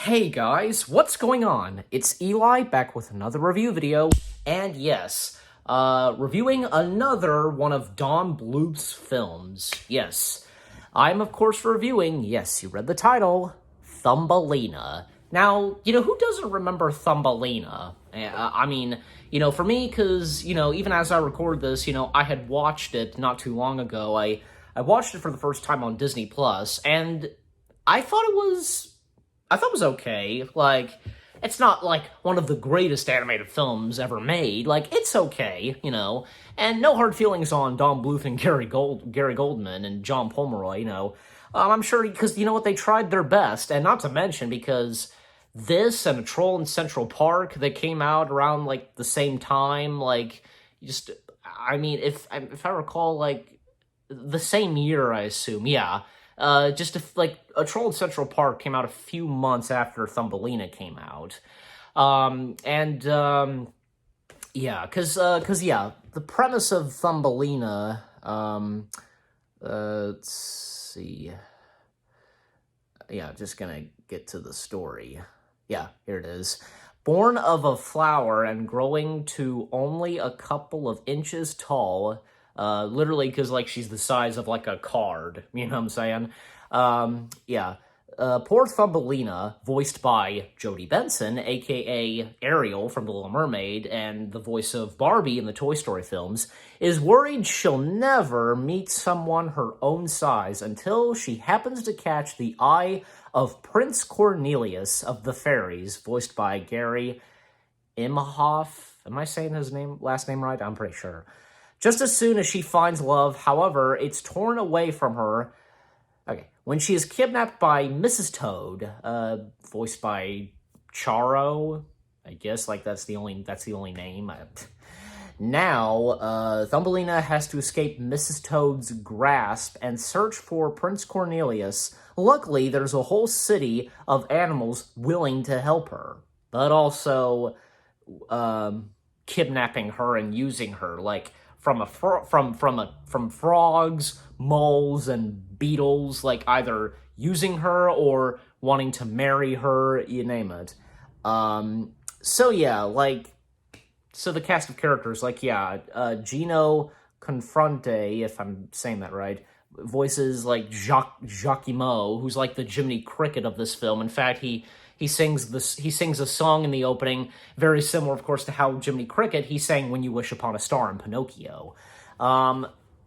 Hey guys, what's going on? It's Eli back with another review video, and yes, reviewing another one of Don Bluth's films. Yes, I'm of course reviewing, yes, you read the title, Thumbelina. Now, who doesn't remember Thumbelina? I mean, for me, because, even as I record this, I had watched it not too long ago. I watched it for the first time on Disney Plus, and I thought it was okay. Like, it's not, like, one of the greatest animated films ever made. Like, it's okay, And no hard feelings on Don Bluth and Gary Goldman and John Pomeroy, I'm sure, because, they tried their best. And not to mention, because this and A Troll in Central Park that came out around, like, the same time, like, if I recall, like, the same year, I assume, yeah. A Troll in Central Park came out a few months after Thumbelina came out. Yeah, because the premise of Thumbelina, let's see. Yeah, just gonna get to the story. Yeah, here it is. Born of a flower and growing to only a couple of inches tall, literally because, like, she's the size of, like, a card, you know what I'm saying? Yeah. Poor Thumbelina, voiced by Jodie Benson, aka Ariel from The Little Mermaid, and the voice of Barbie in the Toy Story films, is worried she'll never meet someone her own size until she happens to catch the eye of Prince Cornelius of the Fairies, voiced by Gary Imhoff. Am I saying his last name right? I'm pretty sure. Just as soon as she finds love, however, it's torn away from her. Okay, when she is kidnapped by Mrs. Toad, voiced by Charo, I guess, like, that's the only name. Now, Thumbelina has to escape Mrs. Toad's grasp and search for Prince Cornelius. Luckily, there's a whole city of animals willing to help her, but also kidnapping her and using her, like, from frogs, moles, and beetles, like, either using her or wanting to marry her, you name it. So yeah, like, so the cast of characters, like, yeah, Gino Confronte, if I'm saying that right, voices, like, Jacquimo, who's, like, the Jiminy Cricket of this film. In fact, he sings a song in the opening, very similar, of course, to how Jiminy Cricket, he sang When You Wish Upon a Star in Pinocchio.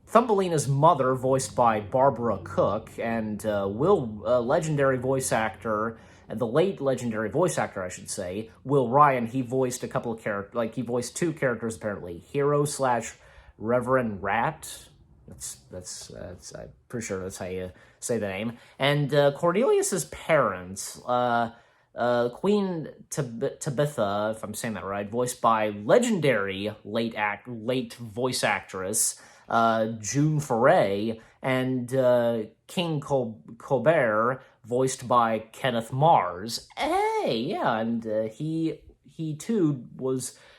Thumbelina's mother, voiced by Barbara Cook, and legendary voice actor, the late legendary voice actor, I should say, Will Ryan, he voiced a couple of characters, like, he voiced two characters, apparently, Hero/Reverend Rat. That's I'm pretty sure that's how you say the name. And Cornelius's parents, Queen Tabitha, if I'm saying that right, voiced by legendary late voice actress June Foray, and King Colbert, voiced by Kenneth Mars. Hey, yeah, and he too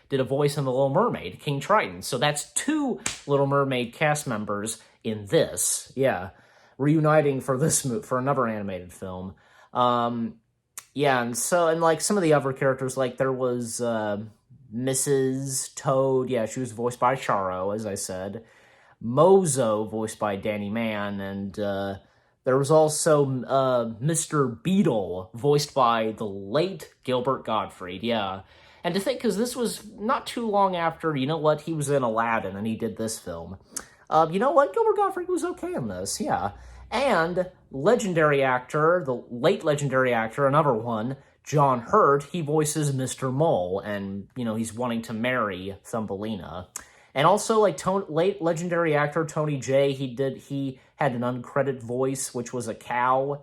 did a voice in The Little Mermaid, King Triton. So that's two Little Mermaid cast members in this. Yeah, reuniting for another animated film. Yeah, and like some of the other characters, like there was Mrs. Toad. Yeah, she was voiced by Charo, as I said. Mozo, voiced by Danny Mann, and there was also Mr. Beetle, voiced by the late Gilbert Gottfried. Yeah. And to think, because this was not too long after, he was in Aladdin, and he did this film. Gilbert Gottfried was okay in this, yeah. And legendary actor, the late legendary actor, another one, John Hurt, he voices Mr. Mole, and, he's wanting to marry Thumbelina. And also, like, late legendary actor Tony Jay, he had an uncredited voice, which was a cow.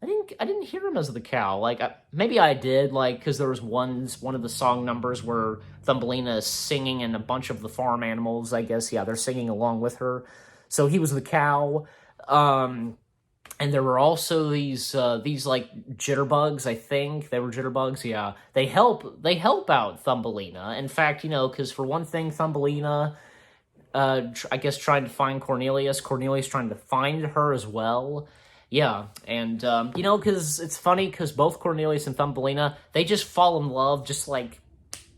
I didn't hear him as the cow. Like, maybe I did, like, because there was one of the song numbers where Thumbelina is singing and a bunch of the farm animals, I guess, yeah, they're singing along with her. So he was the cow. And there were also these like jitterbugs, I think. They were jitterbugs, yeah. They help out Thumbelina. In fact, because for one thing, Thumbelina, I guess, trying to find Cornelius trying to find her as well. Yeah, and, you know, because it's funny, because both Cornelius and Thumbelina, they just fall in love just like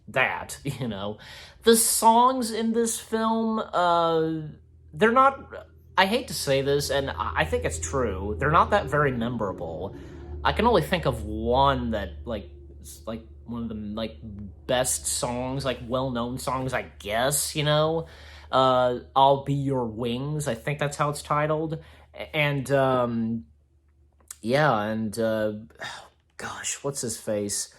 that, you know. The songs in this film, they're not, I hate to say this, and I think it's true, they're not that very memorable. I can only think of one that, like, is, like, one of the, like, best songs, like, well-known songs, I guess, you know? I'll Be Your Wings, I think that's how it's titled. And, yeah, and, gosh, what's his face?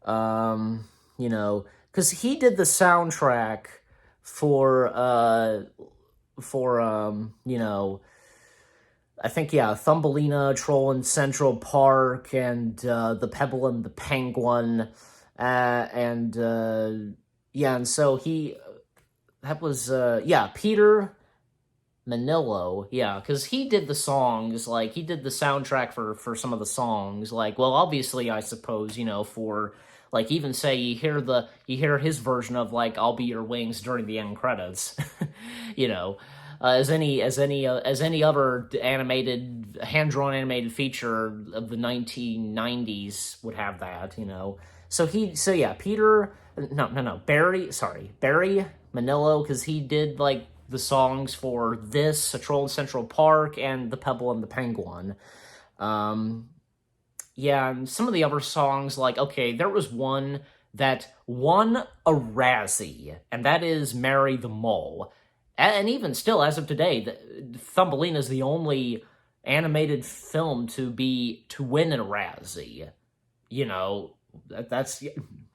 You know, because he did the soundtrack for, you know, I think, yeah, Thumbelina, Troll in Central Park, and, The Pebble and the Penguin, and, yeah, and so that was, yeah, Peter Manillo, yeah, because he did the songs, like, he did the soundtrack for some of the songs, like, well, obviously, I suppose, you know, for, like, even say you hear his version of, like, I'll Be Your Wings during the end credits, you know, as any other animated, hand-drawn animated feature of the 1990s would have that, you know, so yeah, Barry Manillo, because he did, like, the songs for this, A Troll in Central Park, and The Pebble and the Penguin. Yeah, and some of the other songs, like, okay, there was one that won a Razzie, and that is Mary the Mole. And even still, as of today, Thumbelina is the only animated film to win a Razzie. You know, that's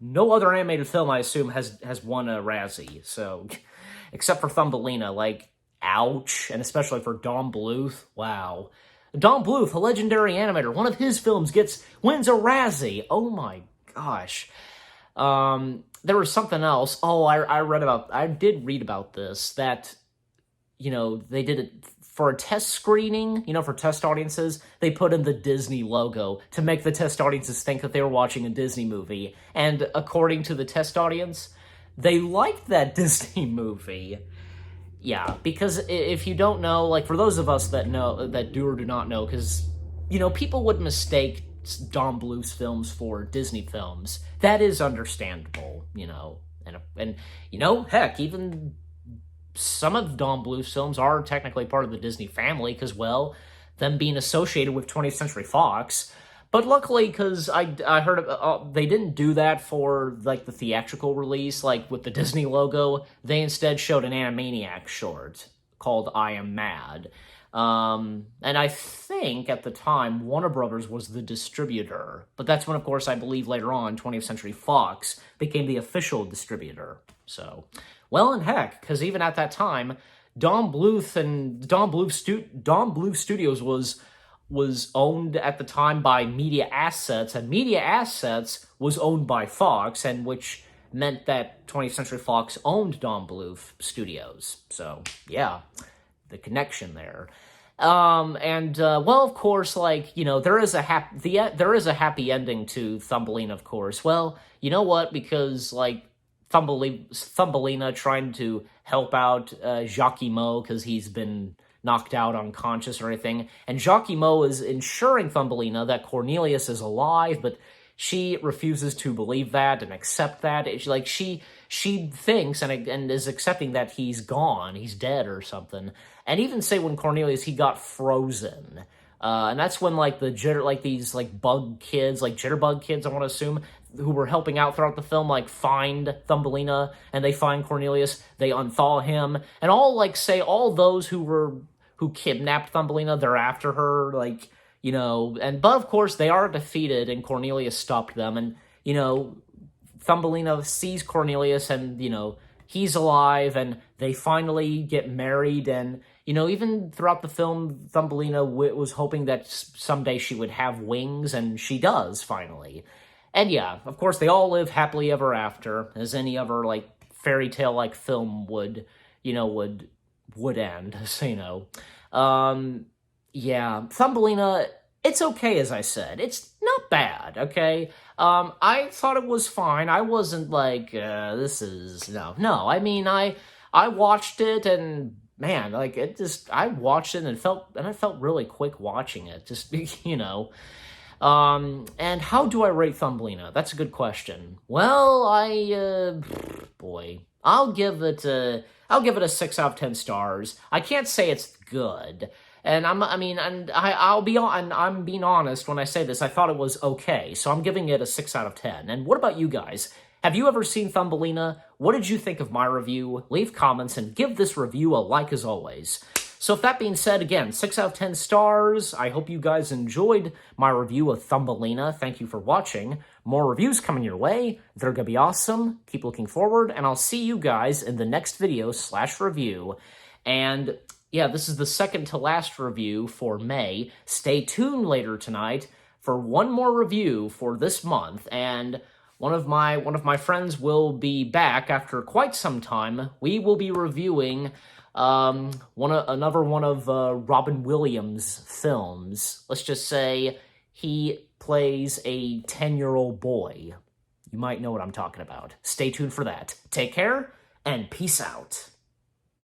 no other animated film, I assume, has won a Razzie. So, except for Thumbelina, like, ouch, and especially for Don Bluth, wow. Don Bluth, a legendary animator, one of his films wins a Razzie. Oh my gosh. There was something else. Oh, I did read about this, that, you know, they did it for a test screening, you know, for test audiences, they put in the Disney logo to make the test audiences think that they were watching a Disney movie. And according to the test audience, they liked that Disney movie. Yeah, because if you don't know, like, for those of us that do or do not know, because, you know, people would mistake Don Bluth's films for Disney films. That is understandable, you know, and you know, heck, even some of Don Bluth's films are technically part of the Disney family, because, well, them being associated with 20th Century Fox. But luckily, because I heard they didn't do that for, like, the theatrical release, like, with the Disney logo. They instead showed an Animaniacs short called I Am Mad. And I think, at the time, Warner Brothers was the distributor. But that's when, of course, I believe later on, 20th Century Fox became the official distributor. So, well, and heck, because even at that time, Don Bluth Studios was owned at the time by Media Assets, and Media Assets was owned by Fox, and which meant that 20th Century Fox owned Don Bluth Studios. So, yeah, the connection there. Well, of course, like, you know, there is a happy ending to Thumbelina, of course. Well, you know what? Because, like, Thumbelina trying to help out Jacquimo, because he's been knocked out unconscious or anything, and Jacquimo is ensuring Thumbelina that Cornelius is alive, but she refuses to believe that and accept that. She thinks and is accepting that he's gone, he's dead or something. And even say when Cornelius, he got frozen. And that's when, like, these, like, bug kids, like, jitterbug kids, I want to assume, who were helping out throughout the film, like, find Thumbelina, and they find Cornelius, they unthaw him, and all those who kidnapped Thumbelina, they're after her, like, you know, but of course they are defeated, and Cornelius stopped them, and, you know, Thumbelina sees Cornelius, and, you know, he's alive, and they finally get married, and, you know, even throughout the film, Thumbelina was hoping that someday she would have wings, and she does, finally. And yeah, of course, they all live happily ever after, as any other, like, fairy tale-like film would end, so, you know. Yeah, Thumbelina, it's okay, as I said. It's not bad, okay? I thought it was fine. I wasn't like, no. I mean, I watched it, and man, like, I watched it and I felt really quick watching it. Just, And how do I rate Thumbelina? That's a good question. Well, boy, I'll give it a 6 out of 10 stars. I can't say it's good. And I'm being honest when I say this. I thought it was okay, so I'm giving it a 6 out of 10. And what about you guys? Have you ever seen Thumbelina? What did you think of my review? Leave comments and give this review a like as always. So if that being said, again, 6 out of 10 stars. I hope you guys enjoyed my review of Thumbelina. Thank you for watching. More reviews coming your way. They're going to be awesome. Keep looking forward, and I'll see you guys in the next video/review. And yeah, this is the second to last review for May. Stay tuned later tonight for one more review for this month, and one of my friends will be back after quite some time. We will be reviewing another one of Robin Williams' films. Let's just say he plays a 10-year-old boy. You might know what I'm talking about. Stay tuned for that. Take care, and peace out.